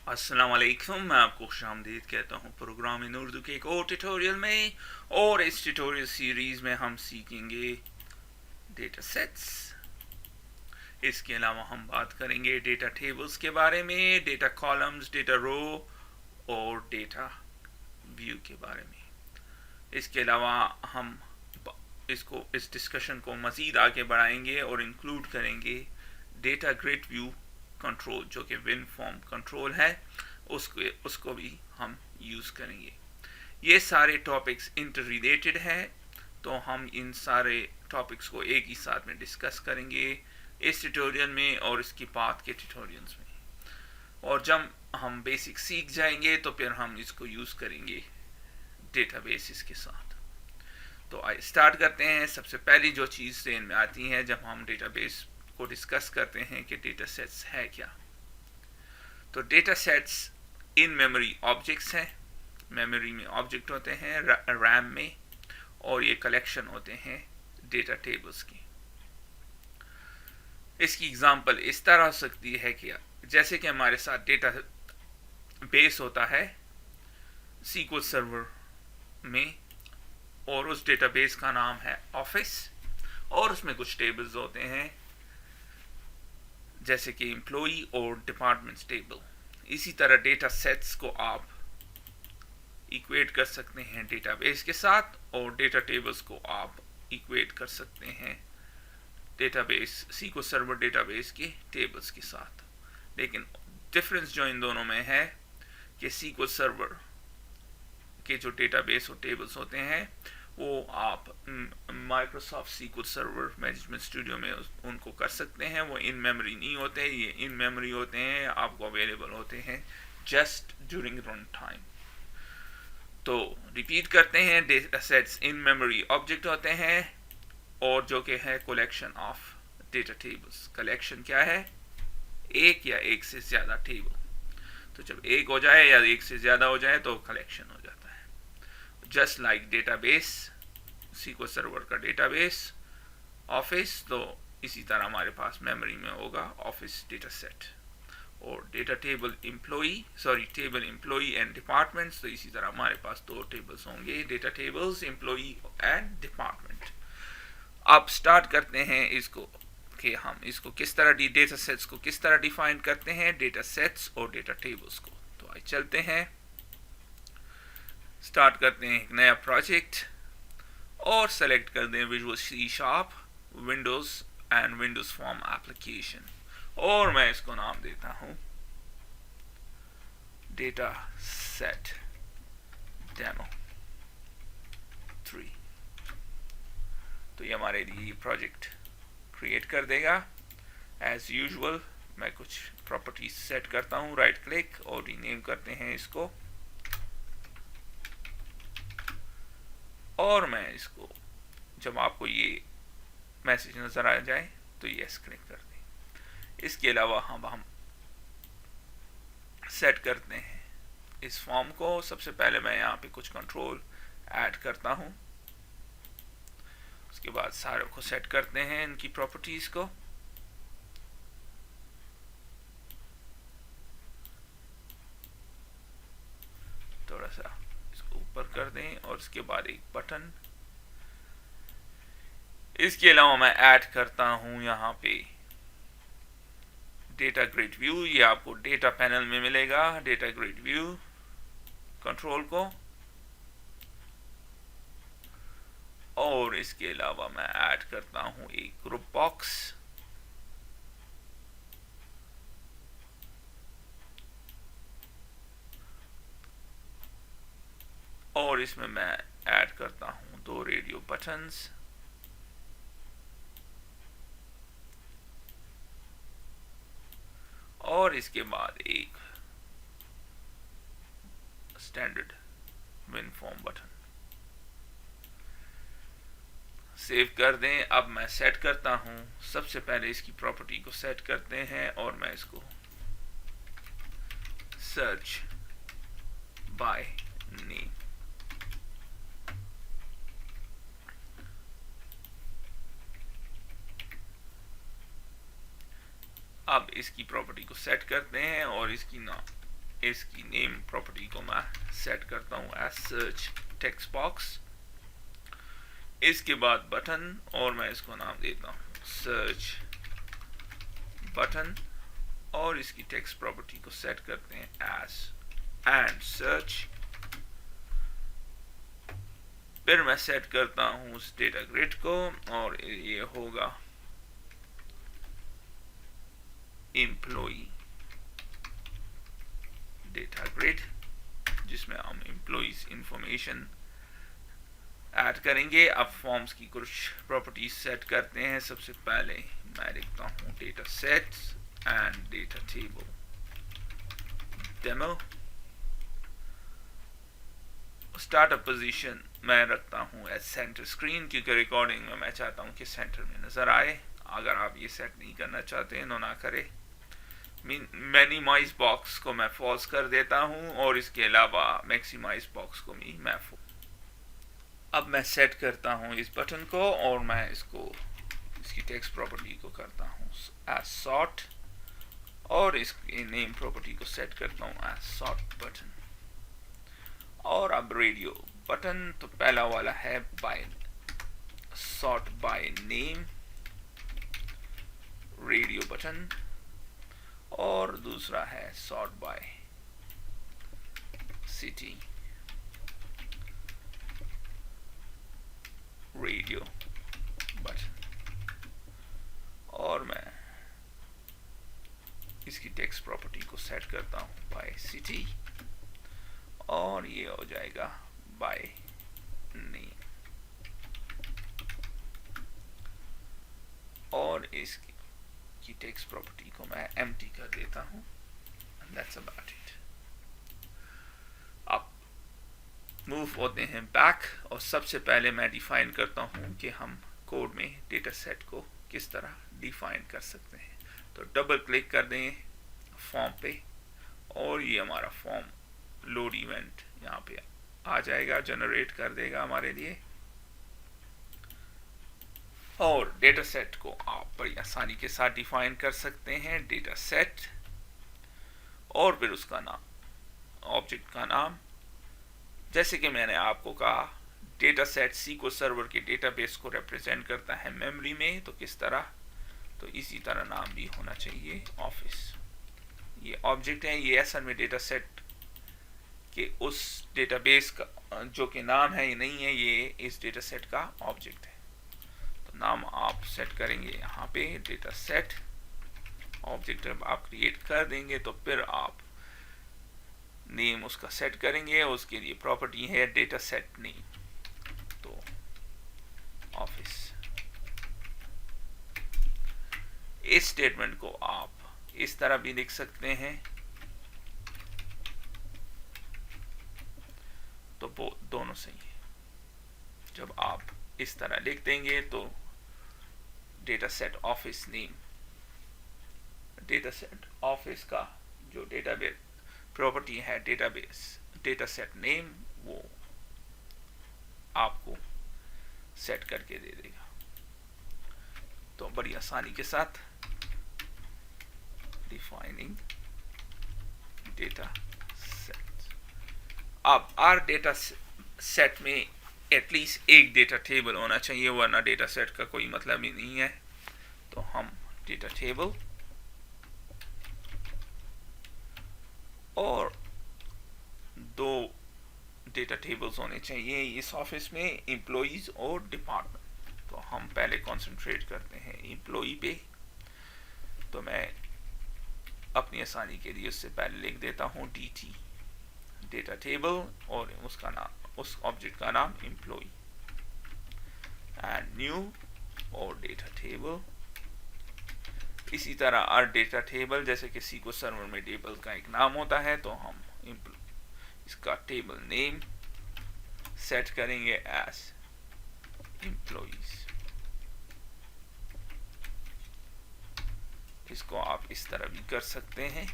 अस्सलाम वालेकुम। मैं आपको खुशामदीद कहता हूँ प्रोग्राम इन उर्दू के एक और ट्यूटोरियल में। और इस ट्यूटोरियल सीरीज़ में हम सीखेंगे डेटा सेट्स। इसके अलावा हम बात करेंगे डेटा टेबल्स के बारे में, डेटा कॉलम्स, डेटा रो और डेटा व्यू के बारे में। इसके अलावा हम इस डिस्कशन को मज़ीद आगे बढ़ाएंगे और इंक्लूड करेंगे डेटा ग्रिड व्यू कंट्रोल, जो कि विन फॉर्म कंट्रोल है, उसको भी हम यूज़ करेंगे। ये सारे टॉपिक्स इंटर रिलेटेड हैं, तो हम इन सारे टॉपिक्स को एक ही साथ में डिस्कस करेंगे इस ट्यूटोरियल में और इसके बाद के ट्यूटोरियल्स में। और जब हम बेसिक सीख जाएंगे तो फिर हम इसको यूज़ करेंगे डेटाबेसिस के साथ। तो आइए स्टार्ट करते हैं। सबसे पहली जो चीज़ ज़हन में आती है जब हम डेटाबेस को डिस्कस करते हैं कि डेटा सेट्स है क्या। तो data sets in memory objects हैं। मेमोरी में ऑब्जेक्ट होते हैं रैम में, और ये कलेक्शन होते हैं डेटा टेबल्स की। इसकी एग्जांपल इस तरह हो सकती है कि जैसे कि हमारे साथ डेटा बेस होता है सीक्वल सर्वर में, और उस डेटाबेस का नाम है ऑफिस, और उसमें कुछ टेबल्स होते हैं जैसे कि एम्प्लॉई और डिपार्टमेंट्स टेबल। इसी तरह डेटा सेट्स को आप इक्वेट कर सकते हैं डेटाबेस के साथ, और डेटा टेबल्स को आप इक्वेट कर सकते हैं डेटाबेस सीक्वल सर्वर डेटाबेस के टेबल्स के साथ। लेकिन डिफरेंस जो इन दोनों में है कि सीक्वल सर्वर के जो डेटाबेस और टेबल्स होते हैं वो आप Microsoft SQL server management studio में उनको कर सकते हैं। वो इन मेमोरी नहीं होते, ये इन मेमोरी होते हैं, आपको अवेलेबल होते हैं जस्ट ड्यूरिंग रन टाइम। तो रिपीट करते हैं, data sets in memory object होते हैं, और जो कि है collection of data tables. Collection क्या है? एक या एक से ज़्यादा टेबल। तो जब एक हो जाए या एक से ज़्यादा हो जाए तो कलेक्शन हो जाता है। Just like database, SQL server का डेटाबेस ऑफिस, तो इसी तरह हमारे पास मेमोरी में होगा ऑफिस डेटा सेट। और data table table employee and departments, तो इसी तरह हमारे पास दो टेबल्स होंगे, data tables employee and department. अब स्टार्ट करते हैं इसको कि हम इसको किस तरह डेटा सेट्स को किस तरह डिफाइन करते हैं, डेटा सेट्स और डेटा टेबल्स को। तो आइए चलते हैं, स्टार्ट करते हैं एक नया प्रोजेक्ट और सेलेक्ट कर दें visual C sharp Windows and Windows form application, और मैं इसको नाम देता हूं डेटा सेट डेमो 3। तो ये हमारे लिए प्रोजेक्ट क्रिएट कर देगा। एज यूजुअल मैं कुछ प्रॉपर्टीज सेट करता हूँ, राइट क्लिक और रीनेम करते हैं इसको, और मैं इसको जब आपको ये मैसेज नज़र आ जाए तो यस क्लिक कर दें। इसके अलावा हम सेट करते हैं इस फॉर्म को। सबसे पहले मैं यहाँ पे कुछ कंट्रोल ऐड करता हूँ, उसके बाद सारे को सेट करते हैं इनकी प्रॉपर्टीज़ को। थोड़ा सा इसको ऊपर कर दें, और उसके बाद एक बटन। इसके अलावा मैं ऐड करता हूं यहाँ पे डेटा ग्रिड व्यू। ये आपको डेटा पैनल में मिलेगा, डेटा ग्रिड व्यू कंट्रोल को। और इसके अलावा मैं ऐड करता हूं एक ग्रुप बॉक्स, और इसमें मैं ऐड करता हूं दो रेडियो बटन्स। और इसके बाद एक standard win form button. Save कर दें। अब मैं सेट करता हूं, सबसे पहले इसकी प्रॉपर्टी को सेट करते हैं, और मैं इसको सर्च बाय नेम। अब इसकी प्रॉपर्टी को सेट करते हैं और इसकी नाम इसकी नेम प्रॉपर्टी को मैं सेट करता हूँ एज सर्च टेक्स्ट बॉक्स। इसके बाद बटन, और मैं इसको नाम देता हूँ सर्च बटन, और इसकी टेक्स्ट प्रॉपर्टी को सेट करते हैं एज एंड सर्च। फिर मैं सेट करता हूँ उस डेटा ग्रिड को, और ये होगा एम्प्लॉई डेटा ग्रिड, जिसमें हम एम्प्लॉइज इंफॉर्मेशन ऐड करेंगे। अब फॉर्म्स की कुछ प्रॉपर्टीज सेट करते हैं। सबसे पहले मैं लिखता हूँ data sets and data table demo. Startup position मैं रखता हूँ एज सेंटर स्क्रीन, क्योंकि रिकॉर्डिंग में मैं चाहता हूँ कि सेंटर में नजर आए। अगर आप ये सेट नहीं करना चाहते हैं तो ना करें। मिनिमाइज बॉक्स को मैं फॉल्स कर देता हूँ, और इसके अलावा मैक्सिमाइज बॉक्स को भी मैं अब मैं सेट करता हूँ इस बटन को, और मैं इसकी टेक्स्ट प्रॉपर्टी को करता हूँ एज सॉर्ट, और इसकी नेम प्रॉपर्टी को सेट करता हूँ एज सॉर्ट बटन। और अब रेडियो बटन, तो पहला वाला है by sort by name radio button, और दूसरा है sort by city radio button. और मैं इसकी टेक्स्ट प्रॉपर्टी को सेट करता हूं बाय सिटी, और ये हो जाएगा बाय नेम, और इसकी टेक्स्ट प्रॉपर्टी को मैं एम्प्टी कर देता हूं। That's about it. अब मूव होते हैं बैक, और सबसे पहले मैं डिफाइन करता हूं कि हम कोड में डेटा सेट को किस तरह डिफाइन कर सकते हैं। तो डबल क्लिक कर दें फॉर्म पे, और ये हमारा फॉर्म लोड इवेंट यहाँ पे आ जाएगा, जनरेट कर देगा हमारे लिए। और डेटा सेट को आप बड़ी आसानी के साथ डिफाइन कर सकते हैं, डेटा सेट, और फिर उसका नाम, ऑब्जेक्ट का नाम। जैसे कि मैंने आपको कहा, डेटा सेट SQL सर्वर के डेटाबेस को रिप्रेजेंट करता है मेमोरी में, तो किस तरह, तो इसी तरह नाम भी होना चाहिए ऑफिस। ये ऑब्जेक्ट है, ये असल में डेटा सेट के उस डेटाबेस का जो कि नाम है, ये नहीं है, ये इस डेटा सेट का ऑब्जेक्ट है। तो नाम आप सेट करेंगे यहाँ पे डेटा सेट ऑब्जेक्ट आप क्रिएट कर देंगे, तो फिर आप नेम उसका सेट करेंगे। उसके लिए प्रॉपर्टी है डेटा सेट नेम, तो ऑफिस। इस स्टेटमेंट को आप इस तरह भी लिख सकते हैं, तो वो दोनों सही है। जब आप इस तरह लिख देंगे तो data set office name, data set office का जो डेटाबेस प्रॉपर्टी है डेटाबेस डेटा सेट नेम, वो आपको सेट करके दे देगा। तो बड़ी आसानी के साथ डिफाइनिंग डेटा सेट। अब आर डेटा सेट में एटलीस्ट एक डेटा टेबल होना चाहिए, वरना डेटा सेट का कोई मतलब ही नहीं है। तो हम डेटा टेबल और दो डेटा टेबल्स होने चाहिए इस ऑफिस में, एम्प्लॉइज और डिपार्टमेंट। तो हम पहले कंसंट्रेट करते हैं एम्प्लॉई पे। तो मैं अपनी आसानी के लिए उससे पहले लिख देता हूँ DT डेटा टेबल, और उसका नाम, उस ऑब्जेक्ट का नाम एम्प्लॉई, एंड न्यू और डेटा टेबल। इसी तरह हर डेटा टेबल, जैसे कि SQL सर्वर में टेबल का एक नाम होता है, तो हम इसका टेबल नेम सेट करेंगे एज एम्प्लॉइज। इसको आप इस तरह भी कर सकते हैं।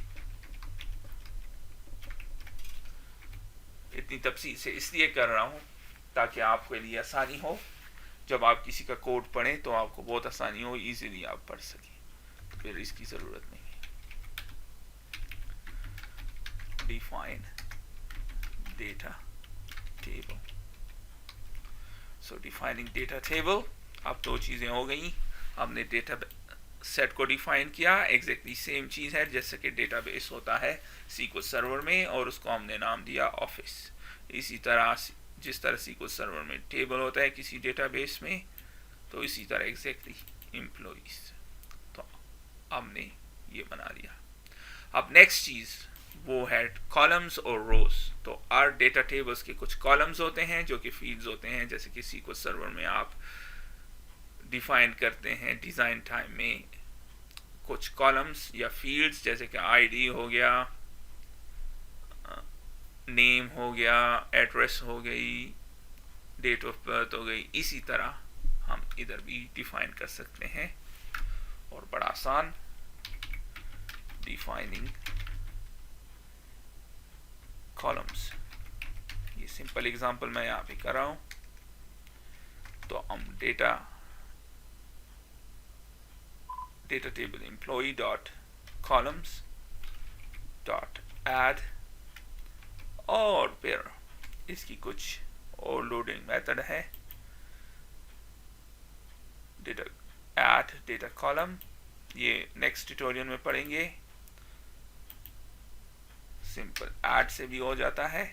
इतनी तफसील से इसलिए कर रहा हूं ताकि आपके लिए आसानी हो, जब आप किसी का कोड पढ़ें तो आपको बहुत आसानी हो, इजीली आप पढ़ सकें। तो फिर इसकी जरूरत नहीं है। define data table. So defining data table, अब दो चीज़ें हो गई. हमने डेटा सेट को डिफाइन किया, एग्जैक्टली सेम चीज़ है जैसे कि डेटाबेस होता है SQL सर्वर में, और उसको हमने नाम दिया ऑफिस. इसी तरह जिस तरह SQL सर्वर में टेबल होता है किसी डेटाबेस में, तो इसी तरह एग्जैक्टली एम्प्लॉइज. तो हमने ये बना लिया. अब नेक्स्ट चीज़ वो है कॉलम्स और रोज. तो आर डेटा टेबल्स के कुछ कॉलम्स होते हैं जो कि फील्ड्स होते हैं, जैसे कि SQL सर्वर में आप डिफाइन करते हैं डिज़ाइन टाइम में कुछ कॉलम्स या फील्ड्स, जैसे कि आईडी हो गया, नेम हो गया, एड्रेस हो गई, डेट ऑफ बर्थ हो गई. इसी तरह हम इधर भी डिफाइन कर सकते हैं, और बड़ा आसान, डिफाइनिंग कॉलम्स. ये सिंपल एग्जांपल मैं यहाँ पे कर रहा हूँ. तो हम data table employee dot columns dot add, और फिर इसकी कुछ और लोडिंग मेथड है. डेटा एड डेटा कॉलम, ये नेक्स्ट ट्यूटोरियल में पढ़ेंगे. सिंपल ऐड से भी हो जाता है,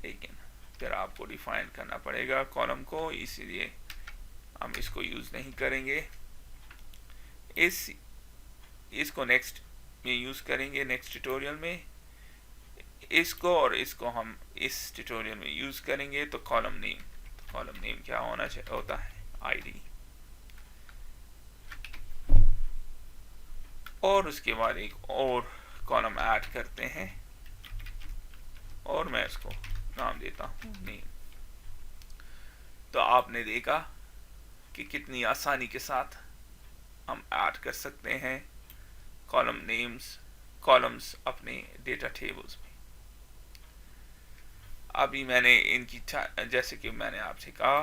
लेकिन फिर आपको डिफाइन करना पड़ेगा कॉलम को, इसीलिए हम इसको यूज नहीं करेंगे. इसको नेक्स्ट में यूज करेंगे, नेक्स्ट ट्यूटोरियल में. इसको और इसको हम इस ट्यूटोरियल में यूज करेंगे. तो कॉलम नेम क्या होता है आईडी, और उसके बाद एक और कॉलम ऐड करते हैं, और मैं इसको नाम देता हूं नेम. तो आपने देखा कि कितनी आसानी के साथ हम ऐड कर सकते हैं कॉलम्स अपने डेटा टेबल्स में. अभी मैंने इनकी जैसे कि मैंने आपसे कहा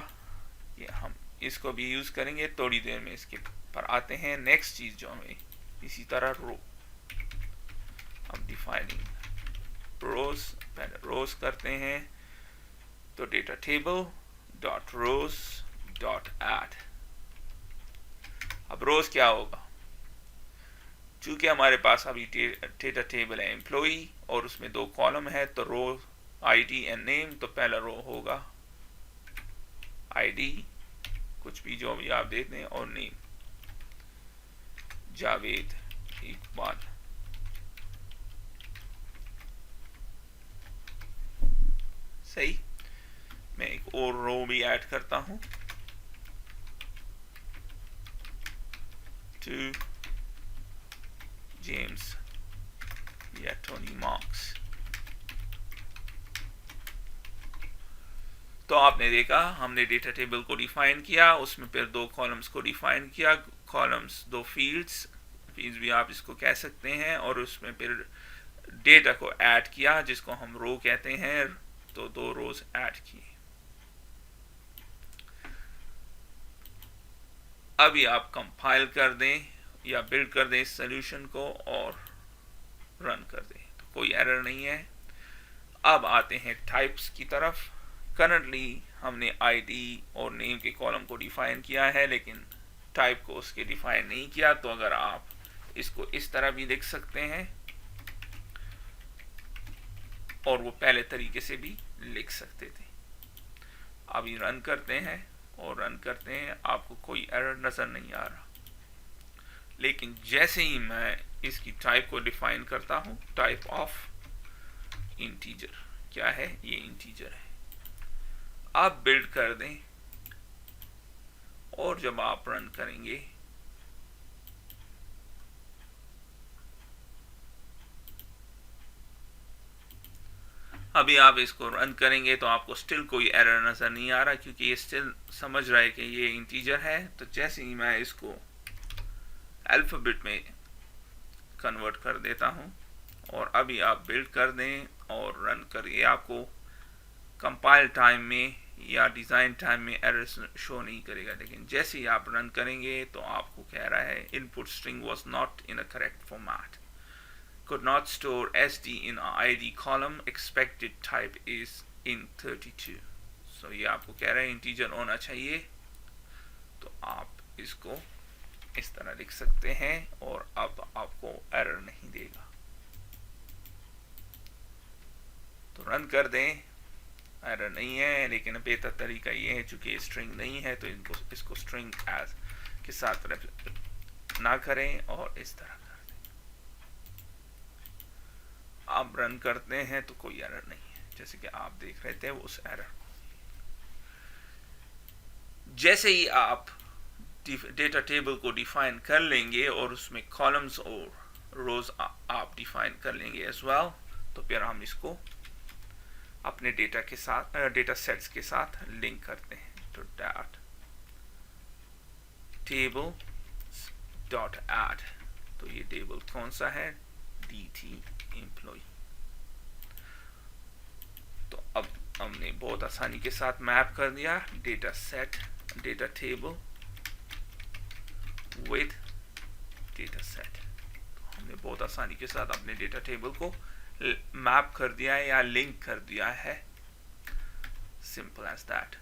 कि हम इसको भी यूज करेंगे, थोड़ी देर में इसके पर आते हैं. नेक्स्ट चीज जो हमें इसी तरह रो, हम डिफाइनिंग रोज, पहले रोज करते हैं. तो डेटा टेबल डॉट रोज डॉट एड. अब रोज क्या होगा, चूंकि हमारे पास अभी डेटा टेबल है एम्प्लॉई और उसमें दो कॉलम है, तो रो आईडी एंड नेम. तो पहला रो होगा आईडी, कुछ भी जो भी आप देते हैं, और नेम जावेद इकबाल. सही. मैं एक और रो भी ऐड करता हूं, टू जेम्स या टोनी मार्क्स. तो आपने देखा हमने डेटा टेबल को डिफाइन किया, उसमें फिर दो कॉलम्स को डिफाइन किया. कॉलम्स दो फील्ड्स भी आप इसको कह सकते हैं, और उसमें फिर डेटा को ऐड किया जिसको हम रो कहते हैं. तो दो रोज ऐड किए. अभी आप कंपाइल कर दें या बिल्ड कर दें इस सोल्यूशन को और रन कर दें, तो कोई एरर नहीं है. अब आते हैं टाइप्स की तरफ. करंटली हमने आईडी और नेम के कॉलम को डिफाइन किया है, लेकिन टाइप को उसके डिफाइन नहीं किया. तो अगर आप इसको इस तरह भी लिख सकते हैं, और वो पहले तरीके से भी लिख सकते थे. अभी रन करते हैं, और रन करते हैं, आपको कोई एरर नजर नहीं आ रहा. लेकिन जैसे ही मैं इसकी टाइप को डिफाइन करता हूं, टाइप ऑफ इंटीजर, क्या है ये इंटीजर है. आप बिल्ड कर दें, और जब आप रन करेंगे अभी आप इसको रन करेंगे तो आपको स्टिल कोई एरर नजर नहीं आ रहा, क्योंकि ये स्टिल समझ रहा है कि ये इंटीजर है. तो जैसे ही मैं इसको अल्फाबेट में कन्वर्ट कर देता हूं, और अभी आप बिल्ड कर दें और रन करिए, आपको कंपाइल टाइम में या डिज़ाइन टाइम में एरर शो नहीं करेगा. लेकिन जैसे ही आप रन करेंगे तो आपको कह रहा है input string was not in a correct format. could not store SD in ID column, expected type is in 32. So ये आपको कह रहे हैं इंटीजर होना चाहिए, तो आप इसको इस तरह लिख सकते हैं और अब आपको एरर नहीं देगा। तो रन कर दें, एरर नहीं है, लेकिन बेहतर तरीका ये है चूंकि स्ट्रिंग नहीं है तो इसको स्ट्रिंग एज के साथ ना करें और इस तरह कर दें। आप रन करते हैं तो कोई एरर नहीं है, जैसे कि आप देख रहे थे उस एरर। जैसे ही आप डेटा टेबल को डिफाइन कर लेंगे और उसमें कॉलम्स और रोज आप डिफाइन कर लेंगे एज वेल, तो फिर हम इसको अपने डेटा के साथ डेटा सेट्स के साथ लिंक करते हैं। तो डॉट टेबल डॉट ऐड, तो ये टेबल कौन सा है, DT एम्प्लॉय। तो अब हमने बहुत आसानी के साथ मैप कर दिया data set data table with data set. तो हमने बहुत आसानी के साथ अपने डेटा टेबल को मैप कर दिया है या लिंक कर दिया है, सिंपल एज दैट।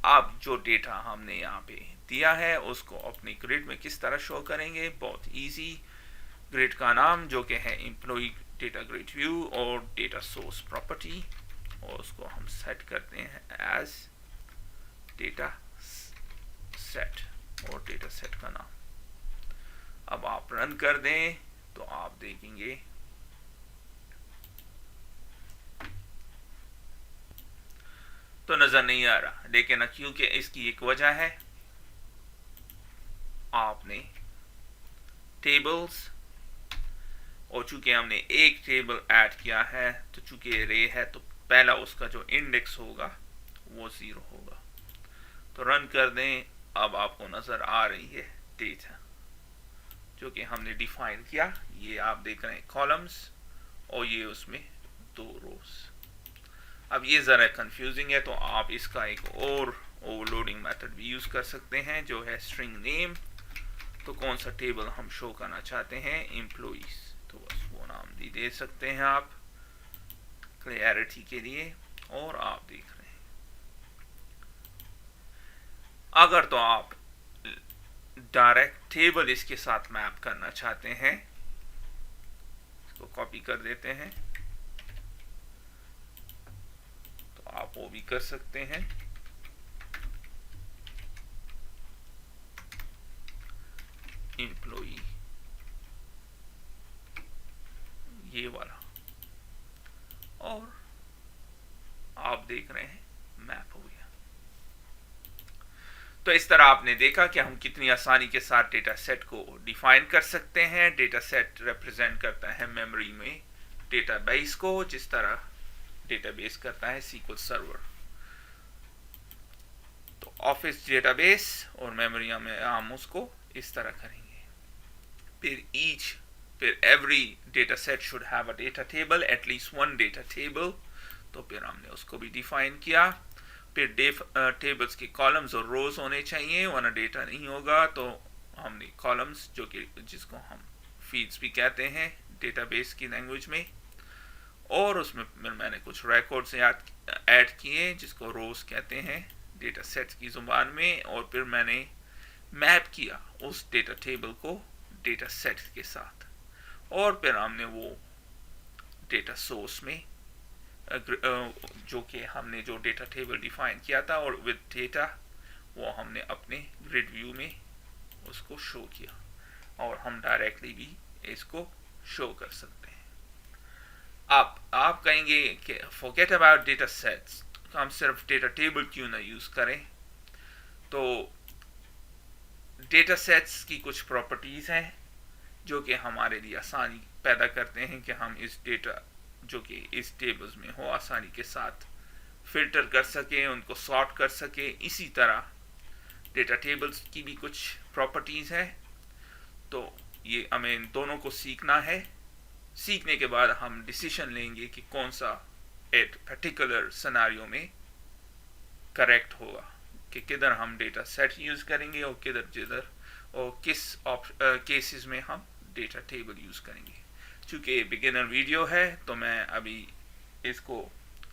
अब जो डेटा हमने यहाँ पे दिया है उसको अपनी ग्रिड में किस तरह शो करेंगे, बहुत इजी। ग्रिड का नाम जो कि है एम्प्लॉय डेटा ग्रिड व्यू और डेटा सोर्स प्रॉपर्टी, और उसको हम सेट करते हैं एज डेटा सेट और डेटा सेट का नाम। अब आप रन कर दें तो आप देखेंगे तो नजर नहीं आ रहा, लेकिन क्योंकि इसकी एक वजह है, आपने टेबल्स और चूंकि हमने एक टेबल ऐड किया है तो चूंकि रे है तो पहला उसका जो इंडेक्स होगा वो 0 होगा। तो रन कर दें, अब आपको नजर आ रही है डेटा जो कि हमने डिफाइन किया। ये आप देख रहे हैं कॉलम्स और ये उसमें 2 रोज। अब ये ज़रा कंफ्यूजिंग है तो आप इसका एक और ओवरलोडिंग मेथड भी यूज़ कर सकते हैं जो है स्ट्रिंग नेम। तो कौन सा टेबल हम शो करना चाहते हैं, एम्प्लॉइज, तो बस वो नाम भी दे सकते हैं आप क्लियरिटी के लिए। और आप देख रहे हैं अगर तो आप डायरेक्ट टेबल इसके साथ मैप करना चाहते हैं, इसको कॉपी कर देते हैं, तो आप वो भी कर सकते हैं। एम्प्लॉई ये वाला, और आप देख रहे हैं मैप हो गया। तो इस तरह आपने देखा कि हम कितनी आसानी के साथ डेटा सेट को डिफाइन कर सकते हैं। डेटा सेट रिप्रेजेंट करता है मेमोरी में डेटाबेस को, जिस तरह डेटाबेस करता है SQL सर्वर। तो ऑफिस डेटाबेस और मेमोरी में हम उसको इस तरह करेंगे। फिर every data set should have a data table, at least 1 data table. तो फिर हमने उसको भी डिफाइन किया। फिर टेबल्स के कॉलम्स और रोज होने चाहिए, वरना डेटा नहीं होगा। तो हमने कॉलम्स जो कि जिसको हम फील्ड्स भी कहते हैं डेटाबेस की लैंग्वेज में, और उसमें मैंने कुछ रिकॉर्ड्स ऐड किए जिसको रोज कहते हैं डेटा सेट की जुबान में। और फिर मैंने मैप किया उस डेटा टेबल को डेटा सेट के साथ, और फिर हमने वो डेटा सोर्स में जो कि हमने जो डेटा टेबल डिफाइन किया था और विद डेटा वो हमने अपने ग्रिड व्यू में उसको शो किया, और हम डायरेक्टली भी इसको शो कर सकते हैं। आप कहेंगे कि फॉरगेट अबाउट डेटा सेट्स, हम सिर्फ डेटा टेबल क्यों ना यूज करें। तो डेटा सेट्स की कुछ प्रॉपर्टीज हैं जो कि हमारे लिए आसानी पैदा करते हैं कि हम इस डेटा जो कि इस टेबल्स में हो आसानी के साथ फिल्टर कर सके, उनको सॉर्ट कर सके। इसी तरह डेटा टेबल्स की भी कुछ प्रॉपर्टीज है। तो ये हमें दोनों को सीखना है। सीखने के बाद हम डिसीजन लेंगे कि कौन सा एक पर्टिकुलर सिनेरियो में करेक्ट होगा, कि किधर हम डेटा सेट यूज करेंगे और किधर जिधर और किस केसेस में हम डेटा टेबल यूज करेंगे। चूँकि ये बिगिनर वीडियो है तो मैं अभी इसको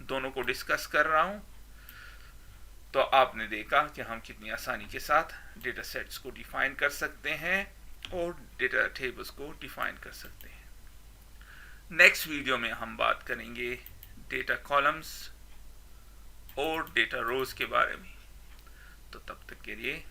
दोनों को डिस्कस कर रहा हूँ। तो आपने देखा कि हम कितनी आसानी के साथ डेटा सेट्स को डिफाइन कर सकते हैं और डेटा टेबल्स को डिफाइन कर सकते हैं। नेक्स्ट वीडियो में हम बात करेंगे डेटा कॉलम्स और डेटा रोज के बारे में। तो तब तक के लिए